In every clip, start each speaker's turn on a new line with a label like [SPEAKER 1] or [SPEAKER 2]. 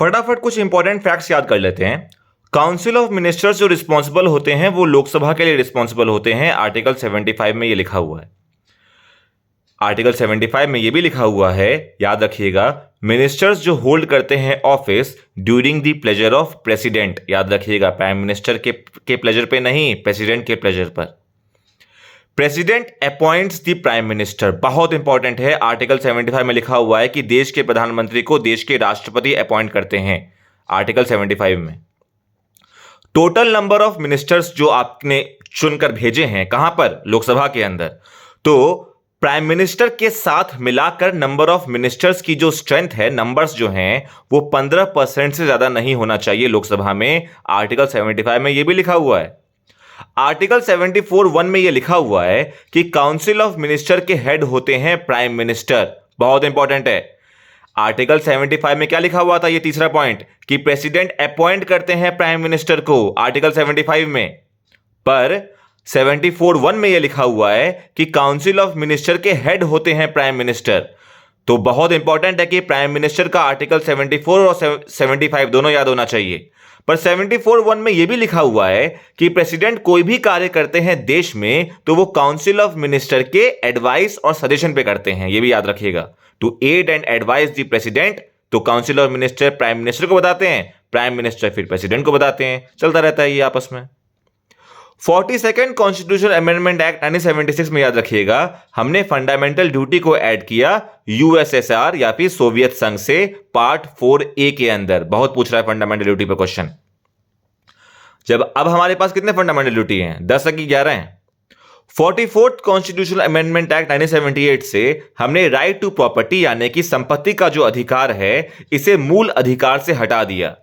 [SPEAKER 1] फटाफट कुछ important facts याद कर लेते हैं। काउंसिल ऑफ मिनिस्टर्स जो रिस्पॉन्सिबल होते हैं वो लोकसभा के लिए रिस्पॉन्सिबल होते हैं। आर्टिकल 75 में ये लिखा हुआ है। आर्टिकल 75 में ये भी लिखा हुआ है, याद रखिएगा, मिनिस्टर्स जो होल्ड करते हैं office during the pleasure of president. याद रखिएगा, प्राइम मिनिस्टर के प्लेजर पे नहीं, प्रेसिडेंट के प्लेजर पर। President appoints the prime minister, बहुत इंपॉर्टेंट है। आर्टिकल 75 में लिखा हुआ है कि देश के प्रधानमंत्री को देश के राष्ट्रपति अपॉइंट करते हैं। आर्टिकल 75 में टोटल नंबर ऑफ मिनिस्टर्स जो आपने चुनकर भेजे हैं, कहां पर? लोकसभा के अंदर। तो प्राइम मिनिस्टर के साथ मिलाकर नंबर ऑफ मिनिस्टर्स की जो स्ट्रेंथ है, नंबर्स जो हैं, वो 15% से ज्यादा नहीं होना चाहिए लोकसभा में। आर्टिकल 75 में यह भी लिखा हुआ है। आर्टिकल 74(1) में यह लिखा हुआ है कि काउंसिल ऑफ मिनिस्टर के हेड होते हैं प्राइम मिनिस्टर। बहुत इंपॉर्टेंट है। आर्टिकल 75 में क्या लिखा हुआ था? ये तीसरा पॉइंट, कि प्रेसिडेंट अपॉइंट करते हैं प्राइम मिनिस्टर को, आर्टिकल 75 में। पर 74(1) में यह लिखा हुआ है कि काउंसिल ऑफ मिनिस्टर के हेड होते हैं प्राइम मिनिस्टर। तो बहुत इंपॉर्टेंट है कि प्राइम मिनिस्टर का आर्टिकल 74 और 75 दोनों याद होना चाहिए। पर 74(1) में यह भी लिखा हुआ है कि प्रेसिडेंट कोई भी कार्य करते हैं देश में तो वो काउंसिल ऑफ मिनिस्टर के एडवाइस और सजेशन पे करते हैं। यह भी याद रखिएगा, to aid and advice the president. तो council of minister prime minister को बताते हैं, प्राइम मिनिस्टर फिर प्रेसिडेंट को बताते हैं। चलता रहता है ये आपस में। 42nd कॉन्स्टिट्यूशनल अमेंडमेंट एक्ट 1976 में याद रखिएगा, हमने फंडामेंटल ड्यूटी को ऐड किया यूएसएसआर या फिर सोवियत संघ से पार्ट 4A के अंदर। बहुत पूछ रहा है फंडामेंटल ड्यूटी पर क्वेश्चन। जब अब हमारे पास कितने फंडामेंटल ड्यूटी हैं? 10 की 11 हैं। 44th कॉन्स्टिट्यूशनल अमेंडमेंट एक्ट 1978 से हमने राइट टू प्रॉपर्टी यानी कि संपत्ति का जो अधिकार है, इसे मूल अधिकार से हटा दिया।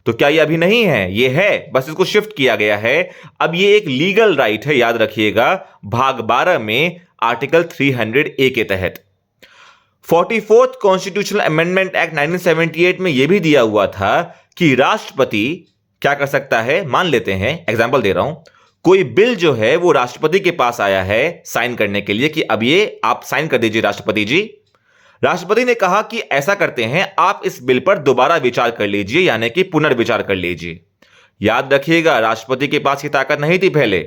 [SPEAKER 1] तो क्या ये अभी नहीं है? ये है, बस इसको शिफ्ट किया गया है। अब ये एक लीगल राइट है, याद रखिएगा, भाग 12 में आर्टिकल 300A के तहत। 44th कॉन्स्टिट्यूशनल अमेंडमेंट एक्ट 1978 में यह भी दिया हुआ था कि राष्ट्रपति क्या कर सकता है? मान लेते हैं, एग्जाम्पल दे रहा हूं, कोई बिल जो है वो राष्ट्रपति के पास आया है साइन करने के लिए कि अब ये आप साइन कर दीजिए राष्ट्रपति जी। राष्ट्रपति ने कहा कि ऐसा करते हैं, आप इस बिल पर दोबारा विचार कर लीजिए, यानी कि पुनर्विचार कर लीजिए। याद रखिएगा, राष्ट्रपति के पास की ताकत नहीं थी पहले।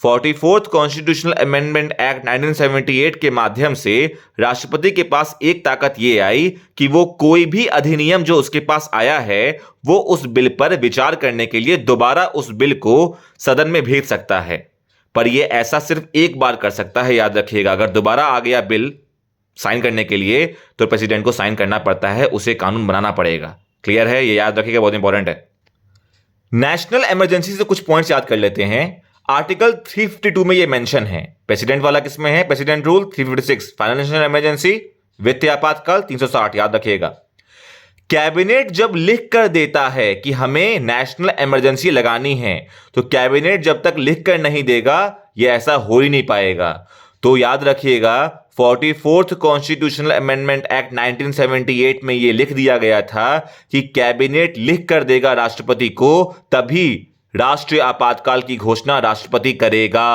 [SPEAKER 1] 44th कॉन्स्टिट्यूशनल अमेंडमेंट एक्ट 1978 के माध्यम से राष्ट्रपति के पास एक ताकत यह आई कि वो कोई भी अधिनियम जो उसके पास आया है वो उस बिल पर विचार करने के लिए दोबारा उस बिल को सदन में भेज सकता है। पर यह ऐसा सिर्फ एक बार कर सकता है, याद रखिएगा। अगर दोबारा आ गया बिल साइन करने के लिए तो प्रेसिडेंट को साइन करना पड़ता है, उसे कानून बनाना पड़ेगा। क्लियर है? ये याद रखिएगा, बहुत इंपॉर्टेंट है। नेशनल इमरजेंसी से कुछ पॉइंट्स याद कर लेते हैं। आर्टिकल 352 में ये मेंशन है। प्रेसिडेंट वाला किसमें है? प्रेसिडेंट रूल 356, फाइनेंशियल इमरजेंसी, वित्तीय आपातकाल 360। याद रखिएगा, कैबिनेट जब लिख कर देता है कि हमें नेशनल इमरजेंसी लगानी है, तो कैबिनेट जब तक लिख कर नहीं देगा यह ऐसा हो ही नहीं पाएगा। तो याद रखिएगा, 44th कॉन्स्टिट्यूशनल अमेंडमेंट एक्ट 1978 में यह लिख दिया गया था कि कैबिनेट लिख कर देगा राष्ट्रपति को, तभी राष्ट्रीय आपातकाल की घोषणा राष्ट्रपति करेगा।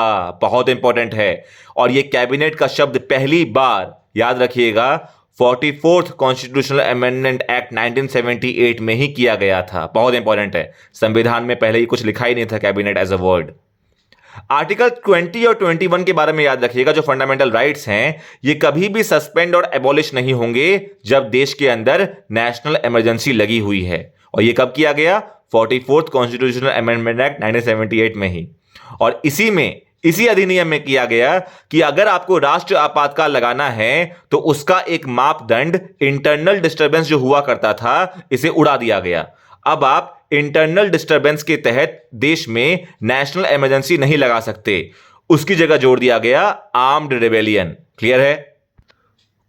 [SPEAKER 1] बहुत इंपॉर्टेंट है। और यह कैबिनेट का शब्द पहली बार, याद रखिएगा, 44th कॉन्स्टिट्यूशनल अमेंडमेंट एक्ट 1978 में ही किया गया था। बहुत इंपॉर्टेंट है। संविधान में पहले ही कुछ लिखा ही नहीं था cabinet as a word. Article 20 और 21 के बारे में याद रखिएगा, जो फंडामेंटल राइट्स हैं ये कभी भी सस्पेंड और एबॉलिश नहीं होंगे जब देश के अंदर नेशनल इमरजेंसी लगी हुई है। और ये कब किया गया? 44th कॉन्स्टिट्यूशनल अमेंडमेंट एक्ट 1978 में ही। और इसी अधिनियम में किया गया कि अगर आपको राष्ट्रीय आपातकाल लगाना है तो उसका एक मापदंड इंटरनल डिस्टर्बेंस जो हुआ करता था, इसे उड़ा दिया गया। अब आप इंटरनल डिस्टर्बेंस के तहत देश में नेशनल इमरजेंसी नहीं लगा सकते, उसकी जगह जोड़ दिया गया आर्म्ड रिबेलियन। क्लियर है?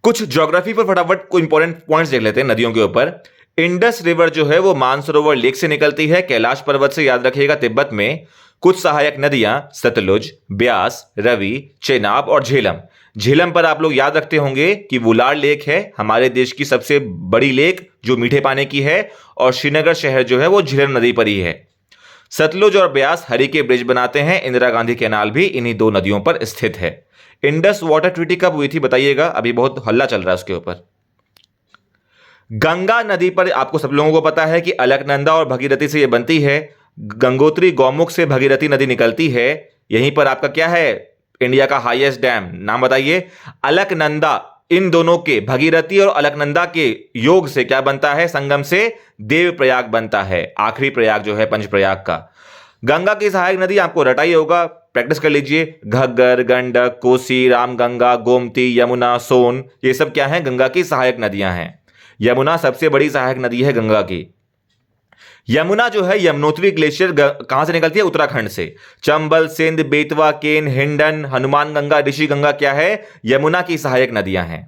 [SPEAKER 1] कुछ ज्योग्राफी पर फटाफट कोई इंपॉर्टेंट पॉइंट्स देख लेते हैं नदियों के ऊपर। इंडस रिवर जो है वो मानसरोवर लेक से निकलती है, कैलाश पर्वत से। याद रखिएगा, तिब्बत में कुछ सहायक नदियां सतलुज, ब्यास, रवि, चेनाब और झेलम। झेलम पर आप लोग याद रखते होंगे कि वुलार लेक है हमारे देश की सबसे बड़ी लेक जो मीठे पानी की है, और श्रीनगर शहर जो है वो झेलम नदी पर ही है। सतलुज और ब्यास हरी के ब्रिज बनाते हैं। इंदिरा गांधी कैनाल भी इन्हीं दो नदियों पर स्थित है। इंडस वाटर ट्रीटी कब हुई थी बताइएगा? अभी बहुत हल्ला चल रहा है उसके ऊपर। गंगा नदी पर आपको सब लोगों को पता है कि अलकनंदा और भगीरथी से ये बनती है। गंगोत्री गौमुख से भगीरथी नदी निकलती है। यहीं पर आपका क्या है, इंडिया का हाईएस्ट डैम, नाम बताइए। अलकनंदा, इन दोनों के, भगीरथी और अलकनंदा के योग से क्या बनता है, संगम से देवप्रयाग बनता है, आखिरी प्रयाग जो है पंचप्रयाग का। गंगा की सहायक नदी आपको रटा ही होगा, प्रैक्टिस कर लीजिए। घग्गर, गंडक, कोसी, रामगंगा, गोमती, यमुना, सोन, ये सब क्या है, गंगा की सहायक नदियां हैं। यमुना सबसे बड़ी सहायक नदी है गंगा की। यमुना जो है, यमुनोत्री ग्लेशियर कहां से निकलती है, उत्तराखंड से। चंबल, सिंध, बेतवा, केन, हिंडन, हनुमान गंगा, ऋषि गंगा क्या है, यमुना की सहायक नदियां हैं।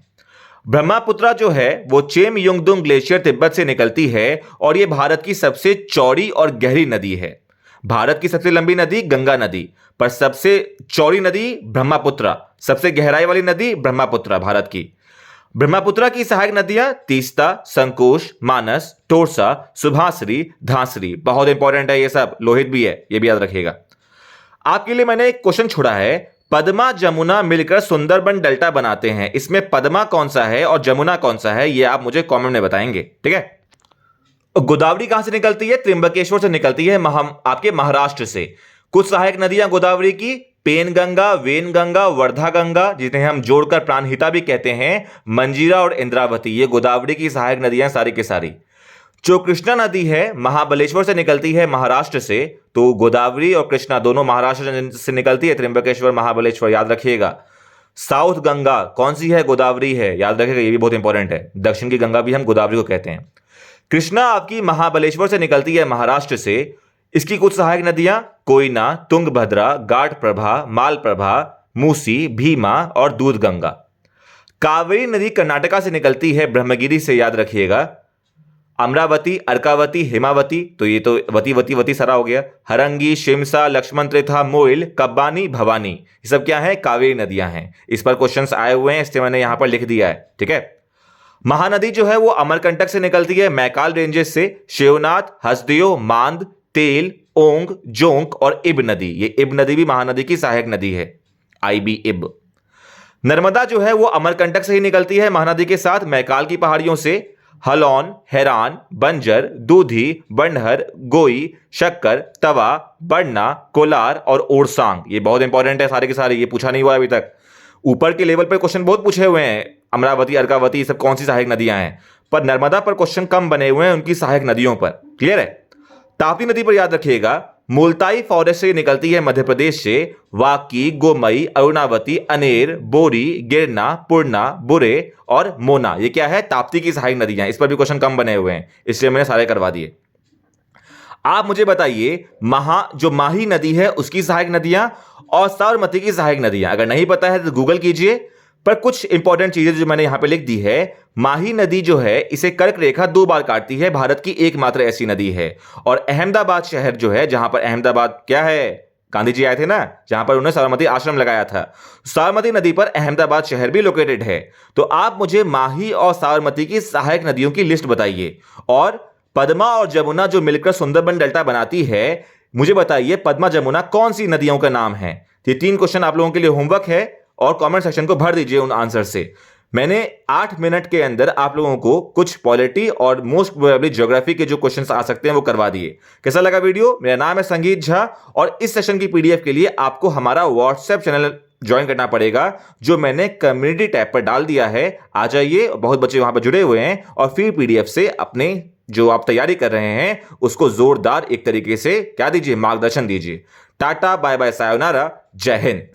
[SPEAKER 1] ब्रह्मपुत्रा जो है वो चेम युंगदुंग ग्लेशियर तिब्बत से निकलती है और यह भारत की सबसे चौड़ी और गहरी नदी है। भारत की सबसे लंबी नदी गंगा नदी, पर सबसे चौड़ी नदी ब्रह्मपुत्रा, सबसे गहराई वाली नदी ब्रह्मपुत्रा भारत की। ब्रह्मपुत्रा की सहायक नदियां तीस्ता, संकोश, मानस, टोरसा, सुभाश्री, धांसरी। बहुत इंपॉर्टेंट है ये सब, लोहित भी है, ये भी याद रखिएगा। आपके लिए मैंने एक क्वेश्चन छोड़ा है, पद्मा जमुना मिलकर सुंदरबन डेल्टा बनाते हैं, इसमें पद्मा कौन सा है और जमुना कौन सा है, ये आप मुझे कमेंट में बताएंगे, ठीक है। गोदावरी कहां से निकलती है, त्रिंबकेश्वर से निकलती है, आपके महाराष्ट्र से। कुछ सहायक नदियां गोदावरी की, पेनगंगा, वेनगंगा, वर्धा गंगा, जिन्हें हम जोड़कर प्राणहिता भी कहते हैं, मंजीरा और इंद्रावती, ये गोदावरी की सहायक नदियां सारी की सारी। जो कृष्णा नदी है महाबलेश्वर से निकलती है, महाराष्ट्र से, तो गोदावरी और कृष्णा दोनों महाराष्ट्र से निकलती है, त्रिंबकेश्वर, महाबलेश्वर, याद रखिएगा। साउथ गंगा कौन सी है, गोदावरी है, याद रखिएगा, ये भी बहुत इंपॉर्टेंट है। दक्षिण की गंगा भी हम गोदावरी को कहते हैं। कृष्णा आपकी महाबलेश्वर से निकलती है, महाराष्ट्र से। इसकी कुछ सहायक नदियां कोयना, तुंगभद्रा, घाटप्रभा, मालप्रभा, मूसी, भीमा और दूधगंगा। कावेरी नदी कर्नाटका से निकलती है, ब्रह्मगिरी से, याद रखिएगा। अमरावती, अर्कावती, हेमावती, तो ये तो वती वती वती सारा हो गया। हरंगी, शिमसा, लक्ष्मण त्रिथा, मोइल, कब्बानी, भवानी, ये सब क्या है, कावेरी नदियां हैं। इस पर क्वेश्चंस आए हुए हैं, इसलिए मैंने यहां पर लिख दिया है, ठीक है। महानदी जो है वो अमरकंटक से निकलती है, मैकाल रेंजेस से। शिवनाथ, हसदेव, मांद, तेल, ओंग, जोंक और इब नदी, ये इब नदी भी महानदी की सहायक नदी है, आईबी इब। नर्मदा जो है वो अमरकंटक से ही निकलती है, महानदी के साथ, मैकाल की पहाड़ियों से। हलौन, हैरान, बंजर, दूधी, बंडहर, गोई, शक्कर, तवा, बड़ना, कोलार और ओरसांग, ये बहुत इंपॉर्टेंट है सारे के सारे, ये पूछा नहीं हुआ अभी तक। ऊपर के लेवल पर क्वेश्चन बहुत पूछे हुए हैं, अमरावती, अर्कावती, ये सब कौन सी सहायक नदियां हैं, पर नर्मदा पर क्वेश्चन कम बने हुए हैं उनकी सहायक नदियों पर, क्लियर है। ताप्ती नदी पर याद रखिएगा, मुल्ताई फॉरेस्ट से निकलती है, मध्य प्रदेश से। वाकी, गोमई, अरुणावती, अनेर, बोरी, गिरना, पूर्णा, बुरे और मोना, ये क्या है, ताप्ती की सहायक नदियां। इस पर भी क्वेश्चन कम बने हुए हैं, इसलिए मैंने सारे करवा दिए। आप मुझे बताइए, जो माही नदी है उसकी सहायक नदियां और साबरमती की सहायक नदियां, अगर नहीं पता है तो गूगल कीजिए। पर कुछ इंपॉर्टेंट चीजें जो मैंने यहां पे लिख दी है, माही नदी जो है इसे कर्क रेखा 2 बार काटती है, भारत की एकमात्र ऐसी नदी है। और अहमदाबाद शहर जो है, जहां पर अहमदाबाद क्या है, गांधी जी आए थे ना, जहां पर उन्होंने साबरमती आश्रम लगाया था, साबरमती नदी पर अहमदाबाद शहर भी लोकेटेड है। तो आप मुझे माही और साबरमती की सहायक नदियों की लिस्ट बताइए। और पद्मा और जमुना जो मिलकर सुंदरबन डेल्टा बनाती है, मुझे बताइए पद्मा जमुना कौन सी नदियों का नाम है। ये 3 क्वेश्चन आप लोगों के लिए होमवर्क है और कमेंट सेक्शन को भर दीजिए उन आंसर से। मैंने 8 मिनट के अंदर आप लोगों को कुछ पॉलिटी और मोस्ट प्रोबेबली ज्योग्राफी के जो क्वेश्चंस आ सकते हैं वो करवा दिए। कैसा लगा वीडियो? मेरा नाम है संगीत झा और इस सेशन की पीडीएफ के लिए आपको हमारा व्हाट्सएप चैनल ज्वाइन करना पड़ेगा, जो मैंने कम्युनिटी टैब पर डाल दिया है। आ जाइए, बहुत बच्चे वहां पर जुड़े हुए हैं और फिर पीडीएफ से अपने जो आप तैयारी कर रहे हैं उसको जोरदार एक तरीके से क्या दीजिए, मार्गदर्शन दीजिए। टाटा, बाय बाय, सायोनारा, जय हिंद।